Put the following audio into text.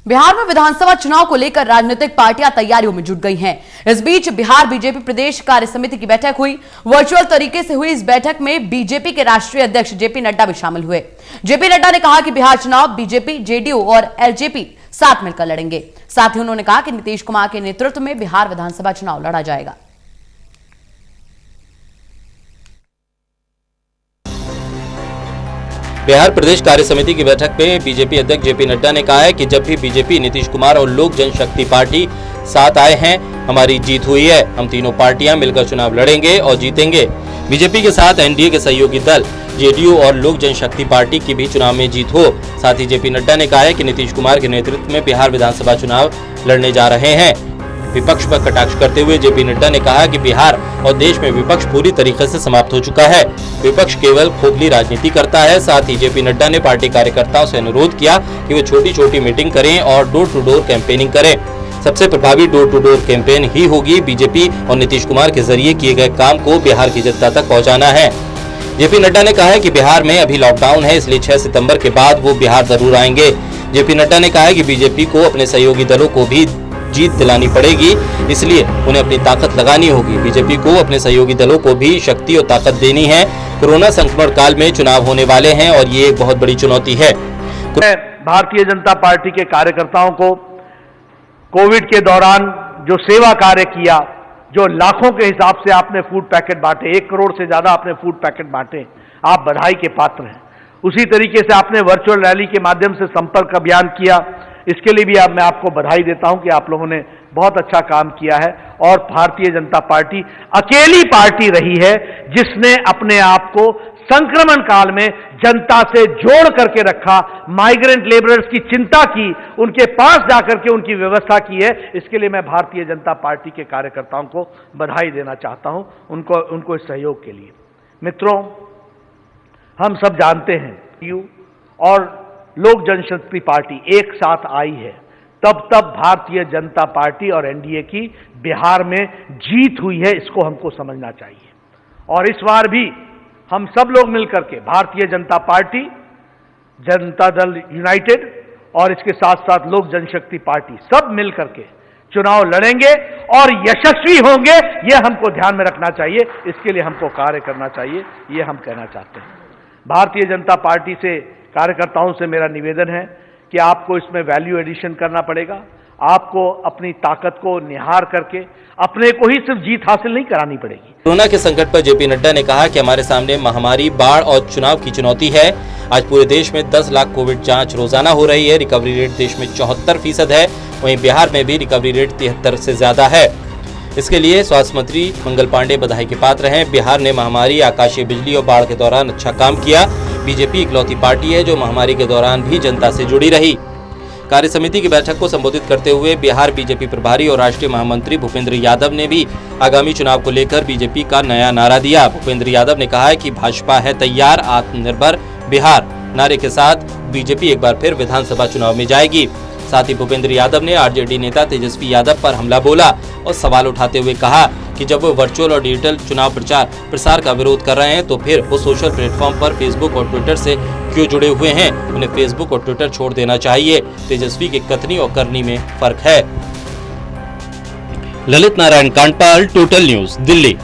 बिहार में विधानसभा चुनाव को लेकर राजनीतिक पार्टियां तैयारियों में जुट गई हैं। इस बीच बिहार बीजेपी प्रदेश कार्य समिति की बैठक हुई। वर्चुअल तरीके से हुई इस बैठक में बीजेपी के राष्ट्रीय अध्यक्ष जेपी नड्डा भी शामिल हुए। जेपी नड्डा ने कहा कि बिहार चुनाव बीजेपी, जेडीयू और एलजेपी साथ मिलकर लड़ेंगे। साथ ही उन्होंने कहा कि नीतीश कुमार के नेतृत्व में बिहार विधानसभा चुनाव लड़ा जाएगा। बिहार प्रदेश कार्य समिति की बैठक में बीजेपी अध्यक्ष जेपी नड्डा ने कहा है कि जब भी बीजेपी, नीतीश कुमार और लोक जनशक्ति पार्टी साथ आए हैं, हमारी जीत हुई है। हम तीनों पार्टियां मिलकर चुनाव लड़ेंगे और जीतेंगे। बीजेपी के साथ एनडीए के सहयोगी दल जेडीयू और लोक जनशक्ति पार्टी की भी चुनाव में जीत हो। साथ ही जेपी नड्डा ने कहा है कि नीतीश कुमार के नेतृत्व में बिहार विधानसभा चुनाव लड़ने जा रहे हैं। विपक्ष पर कटाक्ष करते हुए जेपी नड्डा ने कहा कि बिहार और देश में विपक्ष पूरी तरीके से समाप्त हो चुका है। विपक्ष केवल खोखली राजनीति करता है। साथ ही जेपी नड्डा ने पार्टी कार्यकर्ताओं से अनुरोध किया कि वे छोटी छोटी मीटिंग करें और डोर टू डोर कैंपेनिंग करें। सबसे प्रभावी डोर टू डोर कैंपेन ही होगी। बीजेपी और नीतीश कुमार के जरिए किए गए काम को बिहार की जनता तक पहुँचाना है। जेपी नड्डा ने कहा है कि बिहार में अभी लॉकडाउन है, इसलिए 6 सितंबर के बाद वो बिहार जरूर आएंगे। जेपी नड्डा ने कहा है कि बीजेपी को अपने सहयोगी दलों को भी जीत दिलानी पड़ेगी, इसलिए उन्हें अपनी ताकत लगानी होगी। बीजेपी को अपने सहयोगी दलों को भी शक्ति और ताकत देनी है। कोरोना संक्रमण काल में चुनाव होने वाले हैं और ये एक बहुत बड़ी चुनौती है। भारतीय जनता पार्टी के कार्यकर्ताओं को कोविड के दौरान जो सेवा कार्य किया, जो लाखों के हिसाब से आपने फूड पैकेट बांटे, 1 करोड़ से ज्यादा आपने फूड पैकेट बांटे, आप बधाई के पात्र हैं। उसी तरीके से आपने वर्चुअल रैली के माध्यम से संपर्क अभियान किया, इसके लिए भी मैं आपको बधाई देता हूं कि आप लोगों ने बहुत अच्छा काम किया है। और भारतीय जनता पार्टी अकेली पार्टी रही है जिसने अपने आप को संक्रमण काल में जनता से जोड़ करके रखा, माइग्रेंट लेबरर्स की चिंता की, उनके पास जाकर के उनकी व्यवस्था की है। इसके लिए मैं भारतीय जनता पार्टी के कार्यकर्ताओं को बधाई देना चाहता हूं, उनको इस सहयोग के लिए। मित्रों, हम सब जानते हैं यू और लोक जनशक्ति पार्टी एक साथ आई है, तब भारतीय जनता पार्टी और एनडीए की बिहार में जीत हुई है। इसको हमको समझना चाहिए। और इस बार भी हम सब लोग मिलकर के भारतीय जनता पार्टी, जनता दल यूनाइटेड और इसके साथ साथ लोक जनशक्ति पार्टी सब मिलकर के चुनाव लड़ेंगे और यशस्वी होंगे। यह हमको ध्यान में रखना चाहिए। इसके लिए हमको कार्य करना चाहिए, ये हम कहना चाहते हैं। भारतीय जनता पार्टी से, कार्यकर्ताओं से मेरा निवेदन है कि आपको इसमें वैल्यू एडिशन करना पड़ेगा। आपको अपनी ताकत को निहार करके अपने को ही सिर्फ जीत हासिल नहीं करानी पड़ेगी। कोरोना के संकट पर जेपी नड्डा ने कहा कि हमारे सामने महामारी, बाढ़ और चुनाव की चुनौती है। आज पूरे देश में 10 लाख कोविड जांच रोजाना हो रही है। रिकवरी रेट देश में 74% है। वहीं बिहार में भी रिकवरी रेट 73 से ज्यादा है। इसके लिए स्वास्थ्य मंत्री मंगल पांडे बधाई के पात्र हैं। बिहार ने महामारी, आकाशीय बिजली और बाढ़ के दौरान अच्छा काम किया। बीजेपी इकलौती पार्टी है जो महामारी के दौरान भी जनता से जुड़ी रही। कार्य समिति की बैठक को संबोधित करते हुए बिहार बीजेपी प्रभारी और राष्ट्रीय महामंत्री भूपेंद्र यादव ने भी आगामी चुनाव को लेकर बीजेपी का नया नारा दिया। भूपेंद्र यादव ने कहा है कि भाजपा है तैयार, आत्मनिर्भर बिहार नारे के साथ बीजेपी एक बार फिर विधानसभा चुनाव में जाएगी। साथ ही भूपेंद्र यादव ने आरजेडी नेता तेजस्वी यादव पर हमला बोला और सवाल उठाते हुए कहा कि जब वो वर्चुअल और डिजिटल चुनाव प्रचार प्रसार का विरोध कर रहे हैं तो फिर वो सोशल प्लेटफॉर्म पर फेसबुक और ट्विटर से क्यों जुड़े हुए हैं। उन्हें फेसबुक और ट्विटर छोड़ देना चाहिए। तेजस्वी के कथनी और करनी में फर्क है। Lalit Narayan Kandpal, total news, Delhi.